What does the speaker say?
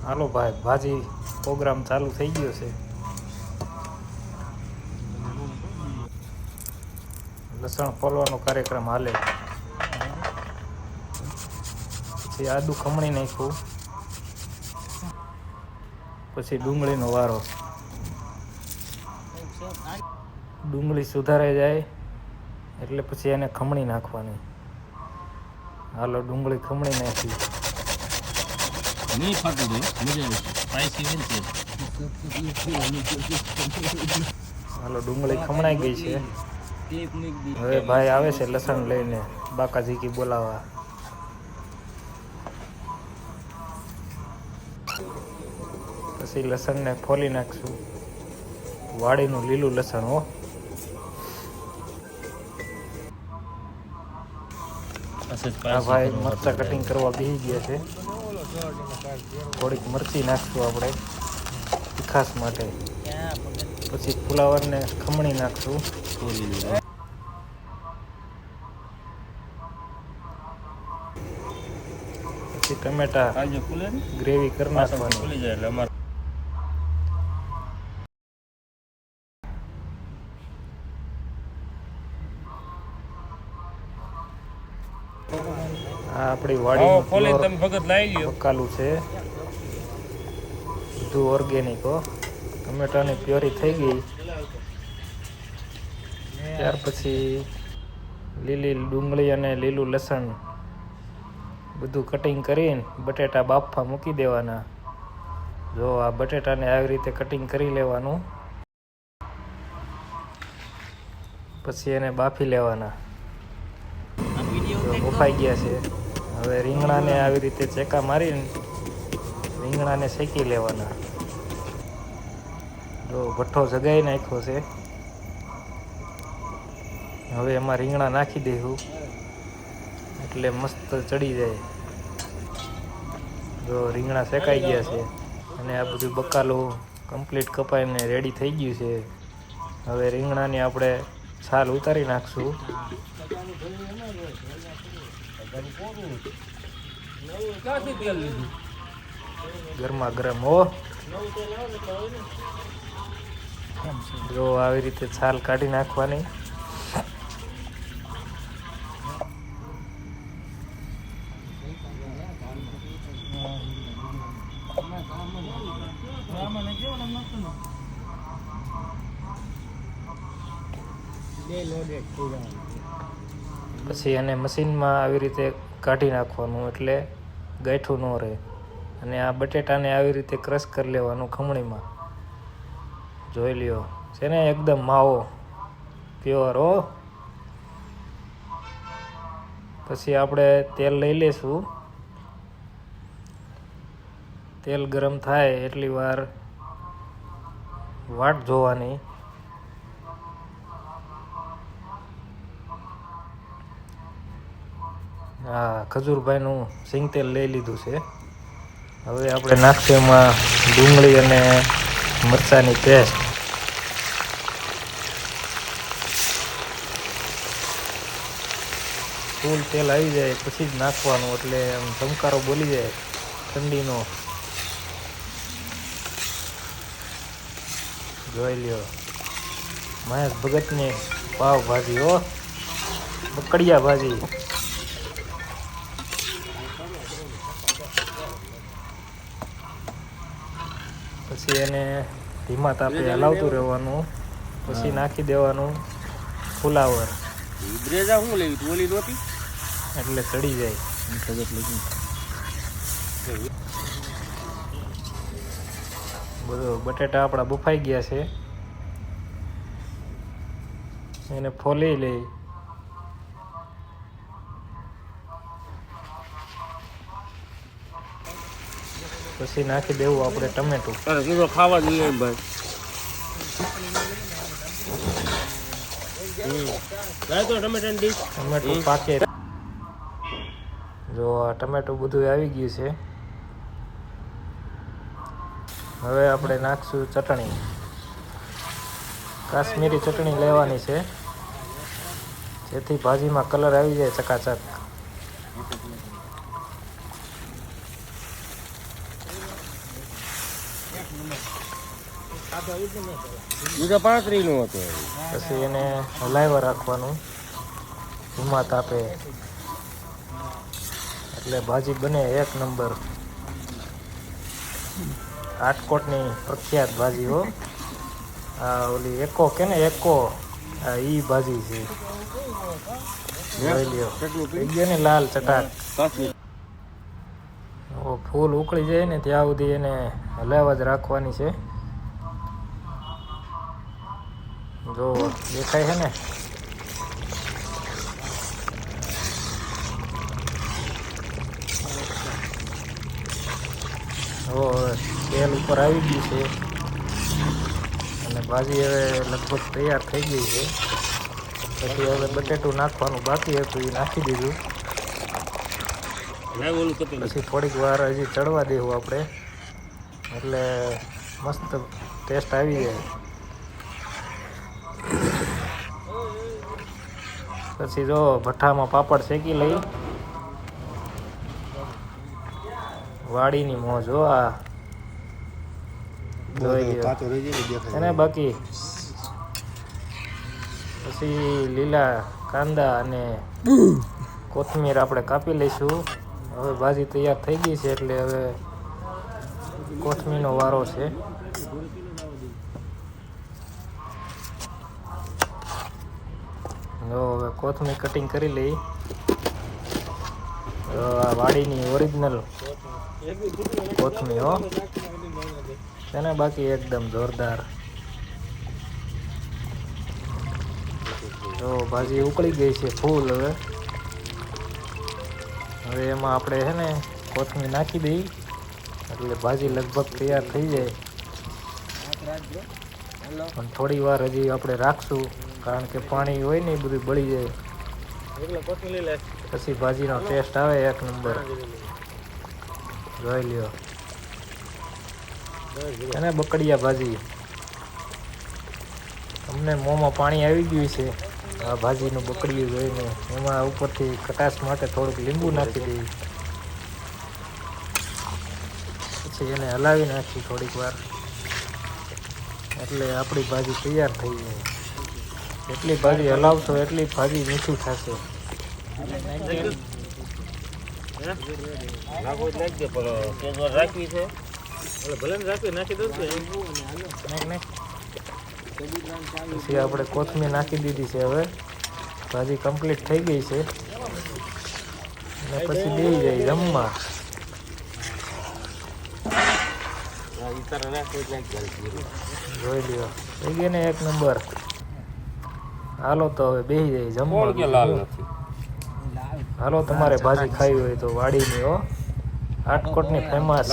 હાલો ભાઈ, ભાજી પ્રોગ્રામ ચાલુ થઈ ગયો છે. લસણ ફોલવાનો કાર્યક્રમ હાલે. પછી આદુ ખમણી નાખ્યું, પછી ડુંગળીનો વારો. ડુંગળી સુધારાઈ જાય એટલે પછી એને ખમણી નાખવાની. હાલો ડુંગળી ખમણી નાખી. નહીં ફાટું દે, મજા આવે સ્પાઈસી બનશે. હાલો ડુંગળી ખમણાઈ ગઈ છે. હવે ભાઈ આવે છે લસણ લઈને બાકાજીકી બોલાવા. પછી લસણને ફોલી નાખશું. વાડીનું લીલું લસણ હો. આ ભાઈ મરચાં કટિંગ કરવા બેસી ગયા છે. થોડીક મરચી નાખશું આપણે તીખાસ માટે. પછી ફુલાવરને ખમણી નાખશું. પછી ટમેટા ગ્રેવી કરી નાખવાની. આ આપણી વાડીનું પકાલું છે, બધું ઓર્ગેનિક હો. ટમેટાની પ્યોરી થઈ ગઈ. ત્યાર પછી લીલી ડુંગળી અને લીલું લસણ બધું કટિંગ કરીને બટેટા બાફવા મૂકી દેવાના. જો આ બટેટાને આવી રીતે કટિંગ કરી લેવાનું, પછી એને બાફી લેવાના. બફાઈ ગયા છે. હવે રીંગણાને આવી રીતે ચેકા મારીને રીંગણાને શેકી લેવાના. જો ભઠ્ઠો જગાઈ નાખ્યો છે. હવે એમાં રીંગણા નાખી દઈશું એટલે મસ્ત ચડી જાય. જો રીંગણા શેકાઈ ગયા છે અને આ બધું બકાલું કમ્પ્લીટ કપાઈને રેડી થઈ ગયું છે. હવે રીંગણાની આપણે છાલ ઉતારી નાખશું. ગરમા ગરમ હો. જો આવી રીતે છાલ કાઢી નાખવાની. પછી એને મશીનમાં આવી રીતે કાઢી નાખવાનું એટલે ગાંઠું ન રહે. અને આ બટેટાને આવી રીતે ક્રશ કરી લેવાનું ખમણીમાં. જોઈ લ્યો છે ને એકદમ માવો પ્યોર હો. પછી આપણે તેલ લઈ લેશું. તેલ ગરમ થાય એટલી વાર વાટ જોવાની. હા, ખજૂરભાઈનું સિંગ તેલ લઈ લીધું છે. હવે આપણે નાખશું એમાં ડુંગળી અને મરચાંની પેસ્ટ. ફૂલ તેલ આવી જાય પછી જ નાખવાનું, એટલે આમ ધમકારો બોલી જાય ઠંડીનો. જોઈ લ્યો મહેશ ભગતની પાવ ભાજી હો, બકડિયા ભાજી. પછી એને ધીમા તાપે હલાવતું રહેવાનું. પછી નાખી દેવાનું ફુલાવર એટલે ચડી જાય. બધું બટેટા આપણા બફાઈ ગયા છે. એને ફોલી લઈ. પછી નાખી દેવું આપણે ટમેટું. ખાવા જોઈએ ભાઈ. ટમેટું પાકે. જો આ ટમેટું બધું આવી ગયું છે. હવે આપણે નાખશું ચટણી. કાશ્મીરી ચટણી લેવાની છે જેથી ભાજીમાં કલર આવી જાય ચકાચક. બીજો 35 નું હતું. પછી એને હલાવ્યા રાખવાનું ધીમા તાપે, એટલે ભાજી બને એક નંબર. રાજકોટની પ્રખ્યાત ભાજી હો. આ ઓલી એકો કે ને એકો, આ ઈ ભાજી છે. જોઈ લ્યો, થઈ ગયો ને લાલ ચટાક. ફૂલ ઉકળી જાય ને ત્યાં સુધી એને હલાવવા જ રાખવાની છે. જો દેખાય છે ને, હવે તેલ ઉપર આવી ગયું છે અને ભાજી હવે લગભગ તૈયાર થઈ ગઈ છે. પછી હવે બટેટું નાખવાનું બાકી હતું, એ નાખી દીધું. પછી થોડીક વાર હજી ચડવા દેવું આપણે, એટલે મસ્ત ટેસ્ટ આવી જાય. પછી જો ભઠ્ઠામાં પાપડ શેકી લઈ, વાડીની મોજ હો આ. જોઈ લ્યો એને બાકી. પછી લીલા કાંદા અને કોથમીર આપણે કાપી લઈશું. હવે ભાજી તૈયાર થઈ ગઈ છે, એટલે હવે કોથમીરનો વારો છે. જો હવે કોથમીર કટિંગ કરી લઈ. આ વાડીની ઓરિજિનલ કોથમીર હો, એને બાકી એકદમ જોરદાર. જો ભાજી ઉકળી ગઈ છે ફૂલ. હવે એમાં આપણે છે ને કોથમીર નાખી દઈ, એટલે ભાજી લગભગ તૈયાર થઈ જાય. પણ થોડી વાર હજી આપણે રાખશું, કારણ કે પાણી હોય ને એ બધું બળી જાય. પછી ભાજીનો ટેસ્ટ આવે એક નંબર. જોઈ લ્યો અને બકડિયા ભાજી. તમને મોંમાં પાણી આવી ગયું છે આ ભાજીનું બકડિયું જોઈને. એમાં ઉપરથી ખટાશ માટે થોડુંક લીંબુ નાખી દઈએ, પછી એને હલાવી નાખી થોડીક વાર, એટલે આપણી ભાજી તૈયાર થઈ જાય. જેટલી ભાજી હલાવશો એટલી ભાજી મીઠી થશે. પછી આપણે કોથમીર નાખી દીધી છે. હવે ભાજી કમ્પ્લીટ થઈ ગઈ છે, અને પછી બેસી જાય જમવા. જોઈ લ્યો થઈ ગઈ ને એક નંબર. હાલો તો હવે બેસી જાય જમવા. હાલો તમારે ભાજી ખાવી હોય તો વાડીની હો, રાજકોટની ફેમસ.